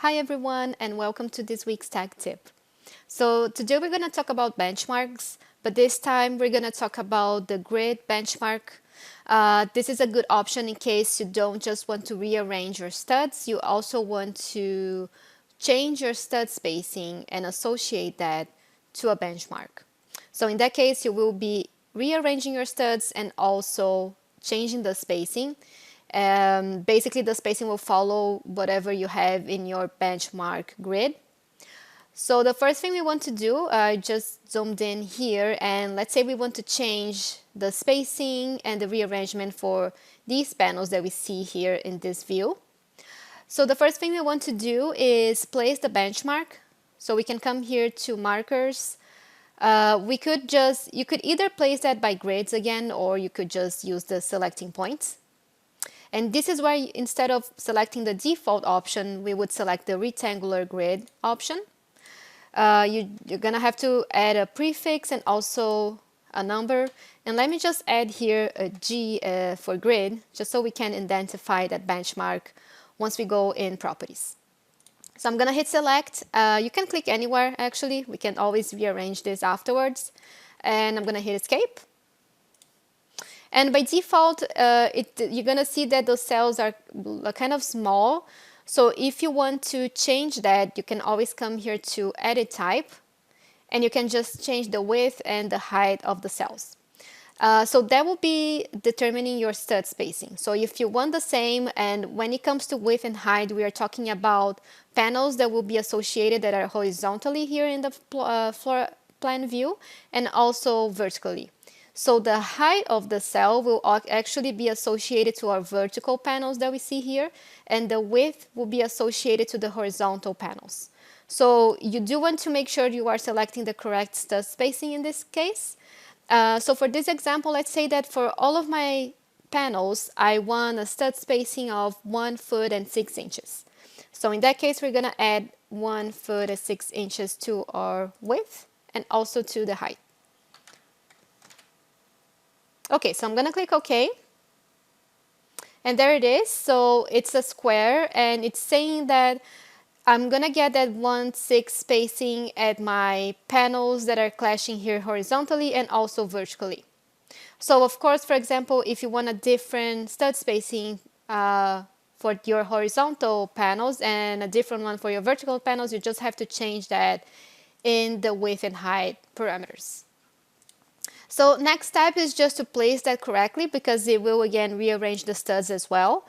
Hi everyone and welcome to this week's tag tip. So today we're going to talk about benchmarks, but this time we're going to talk about the grid benchmark. This is a good option in case you don't just want to rearrange your studs, you also want to change your stud spacing and associate that to a benchmark. So in that case, you will be rearranging your studs and also changing the spacing. Basically, the spacing will follow whatever you have in your benchmark grid. So the first thing we want to do, I just zoomed in here, and let's say we want to change the spacing and the rearrangement for these panels that we see here in this view. So the first thing we want to do is place the benchmark. So we can come here to markers. You could either place that by grids again, or you could just use the selecting points. And this is where instead of selecting the default option, we would select the rectangular grid option. You're gonna have to add a prefix and also a number. And let me just add here a G for grid, just so we can identify that benchmark once we go in properties. So I'm gonna hit select. You can click anywhere actually. We can always rearrange this afterwards. And I'm gonna hit escape. And by default, you're gonna see that those cells are kind of small. So if you want to change that, you can always come here to edit type, and you can just change the width and the height of the cells. So that will be determining your stud spacing. So if you want the same, and when it comes to width and height, we are talking about panels that will be associated that are horizontally here in the floor plan view, and also vertically. So the height of the cell will actually be associated to our vertical panels that we see here, and the width will be associated to the horizontal panels. So you do want to make sure you are selecting the correct stud spacing in this case. So for this example, let's say that for all of my panels, I want a stud spacing of 1 foot and 6 inches. So in that case, we're gonna add 1 foot and 6 inches to our width and also to the height. Okay, so I'm gonna click OK. And there it is. So it's a square, and it's saying that I'm gonna get that 1/6 spacing at my panels that are clashing here horizontally and also vertically. So of course, for example, if you want a different stud spacing for your horizontal panels and a different one for your vertical panels, you just have to change that in the width and height parameters. So next step is just to place that correctly, because it will again rearrange the studs as well.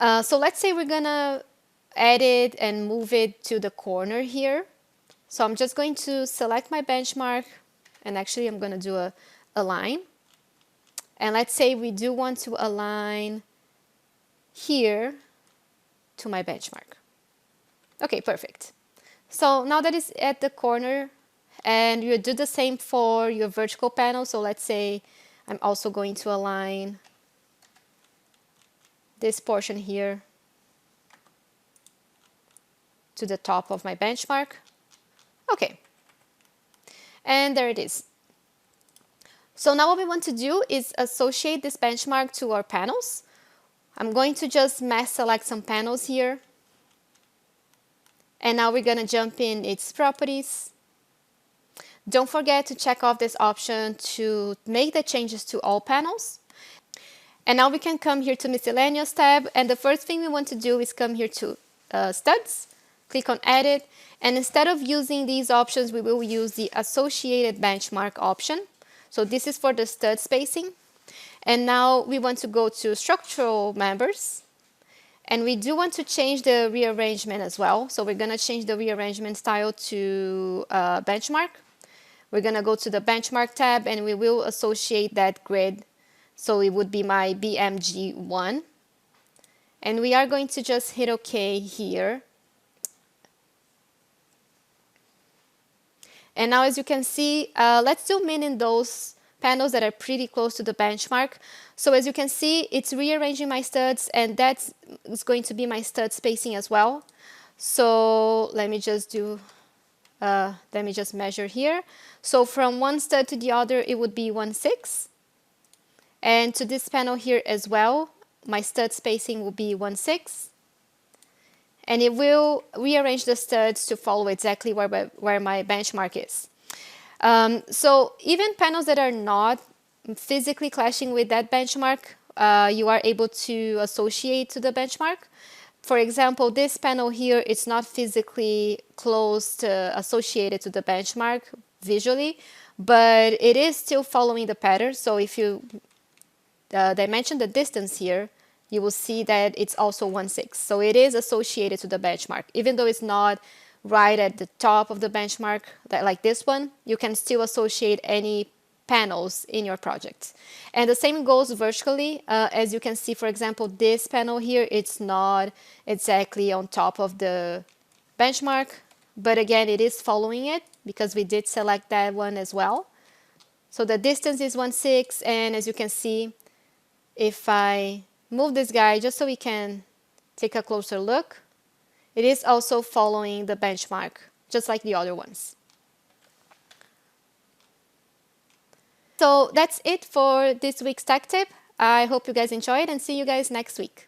So let's say we're gonna add it and move it to the corner here. So I'm just going to select my benchmark, and actually I'm gonna do a line. And let's say we do want to align here to my benchmark. Okay, perfect. So now that it's at the corner, and you do the same for your vertical panel. So let's say I'm also going to align this portion here to the top of my benchmark. Okay, and there it is. So now what we want to do is associate this benchmark to our panels. I'm going to just mass select some panels here. And now we're gonna jump in its properties. Don't forget to check off this option to make the changes to all panels. And now we can come here to miscellaneous tab, and the first thing we want to do is come here to studs, click on edit, and instead of using these options, we will use the associated benchmark option. So this is for the stud spacing. And now we want to go to structural members, and we do want to change the rearrangement as well. So we're gonna change the rearrangement style to benchmark. We're gonna go to the benchmark tab, and we will associate that grid. So it would be my BMG1. And we are going to just hit OK here. And now as you can see, let's zoom in those panels that are pretty close to the benchmark. So as you can see, it's rearranging my studs, and that's going to be my stud spacing as well. So let me just measure here. So from one stud to the other, it would be 1/6. And to this panel here as well, my stud spacing will be 1/6. and it will rearrange the studs to follow exactly where my benchmark is. So even panels that are not physically clashing with that benchmark, you are able to associate to the benchmark. For example, this panel here, it's not physically close associated to the benchmark visually, but it is still following the pattern. So if you dimension the distance here, you will see that it's also 1/6. So it is associated to the benchmark. Even though it's not right at the top of the benchmark, like this one, you can still associate any panels in your project. And the same goes vertically. As you can see, for example, this panel here, it's not exactly on top of the benchmark, but again, it is following it because we did select that one as well. So the distance is 1/6, and as you can see, if I move this guy just so we can take a closer look, it is also following the benchmark, just like the other ones. So that's it for this week's tech tip. I hope you guys enjoyed and see you guys next week.